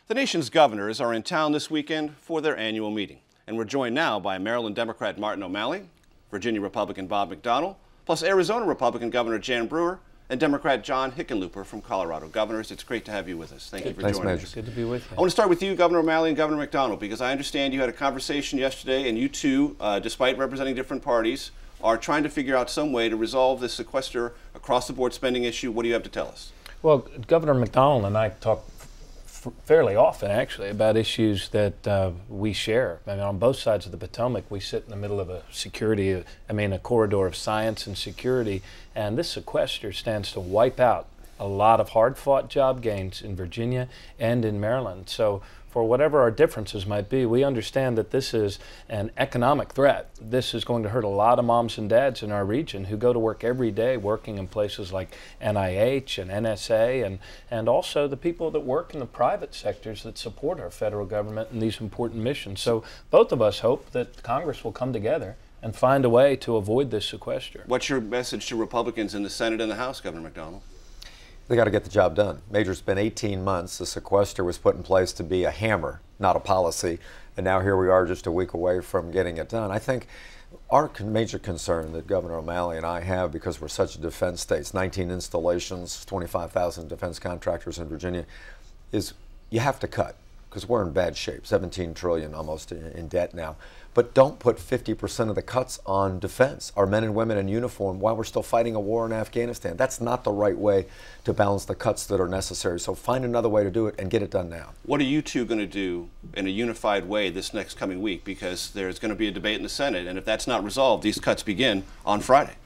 The nation's governors are in town this weekend for their annual meeting, and we're joined now by Maryland Democrat Martin O'Malley, Virginia Republican Bob McDonnell, plus Arizona Republican Governor Jan Brewer, and Democrat John Hickenlooper from Colorado. Governors, it's great to have you with us. Thank you for joining us. Good to be with you. I want to start with you, Governor O'Malley and Governor McDonnell, because I understand you had a conversation yesterday, and you two, despite representing different parties, are trying to figure out some way to resolve this sequester across-the-board spending issue. What do you have to tell us? Well, Governor McDonnell and I talk fairly often, actually, about issues that we share. I mean, on both sides of the Potomac, we sit in the middle of a corridor of science and security, and this sequester stands to wipe out a lot of hard-fought job gains in Virginia and in Maryland. So for whatever our differences might be, we understand that this is an economic threat. This is going to hurt a lot of moms and dads in our region who go to work every day working in places like NIH and NSA, and also the people that work in the private sectors that support our federal government in these important missions. So both of us hope that Congress will come together and find a way to avoid this sequester. What's your message to Republicans in the Senate and the House, Governor McDonnell? They got to get the job done. Major, it's been 18 months. The sequester was put in place to be a hammer, not a policy. And now here we are just a week away from getting it done. I think our major concern that Governor O'Malley and I have, because we're such defense states, 19 installations, 25,000 defense contractors in Virginia, is you have to cut, because we're in bad shape, 17 trillion almost in debt now. But don't put 50% of the cuts on defense, our men and women in uniform, while we're still fighting a war in Afghanistan. That's not the right way to balance the cuts that are necessary. So find another way to do it and get it done now. What are you two going to do in a unified way this next coming week? Because there's going to be a debate in the Senate, and if that's not resolved, these cuts begin on Friday.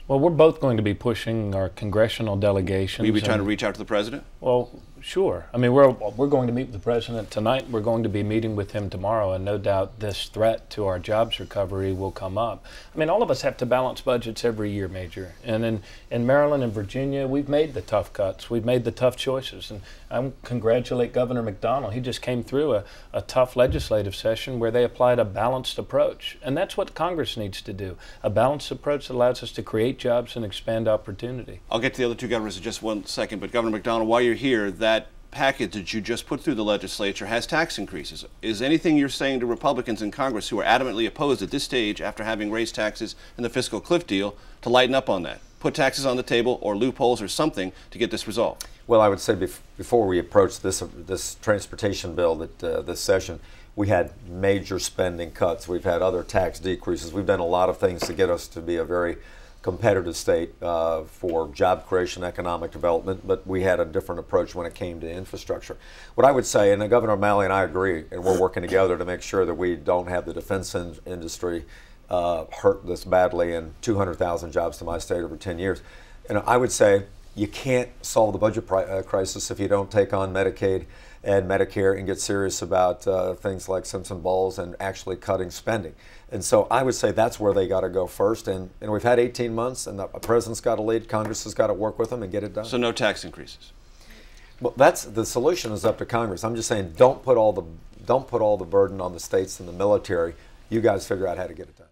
Well, we're both going to be pushing our congressional delegations. Will you be trying to reach out to the president? Well, sure. I mean, we're going to meet with the president tonight. We're going to be meeting with him tomorrow, and no doubt this threat to our jobs recovery will come up. I mean, all of us have to balance budgets every year, Major. And in Maryland and Virginia, we've made the tough cuts. We've made the tough choices. And I congratulate Governor McDonnell. He just came through a tough legislative session where they applied a balanced approach. And that's what Congress needs to do, a balanced approach that allows us to create jobs and expand opportunity. I'll get to the other two governors in just one second, but Governor McDonnell, while you're here, that package that you just put through the legislature has tax increases. Is anything you're saying to Republicans in Congress who are adamantly opposed at this stage after having raised taxes in the fiscal cliff deal to lighten up on that? Put taxes on the table or loopholes or something to get this resolved? Well, I would say before we approach this transportation bill this session, we had major spending cuts. We've had other tax decreases. We've done a lot of things to get us to be a very competitive state for job creation, economic development, but we had a different approach when it came to infrastructure. What I would say, and Governor O'Malley and I agree, and we're working together to make sure that we don't have the defense industry hurt this badly, and 200,000 jobs to my state over 10 years. And I would say you can't solve the budget crisis if you don't take on Medicaid and Medicare and get serious about things like Simpson Bowles and actually cutting spending. And so I would say that's where they got to go first. And we've had 18 months, and the president's got to lead. Congress has got to work with them and get it done. So no tax increases? Well, that's the solution is up to Congress. I'm just saying don't put all the burden on the states and the military. You guys figure out how to get it done.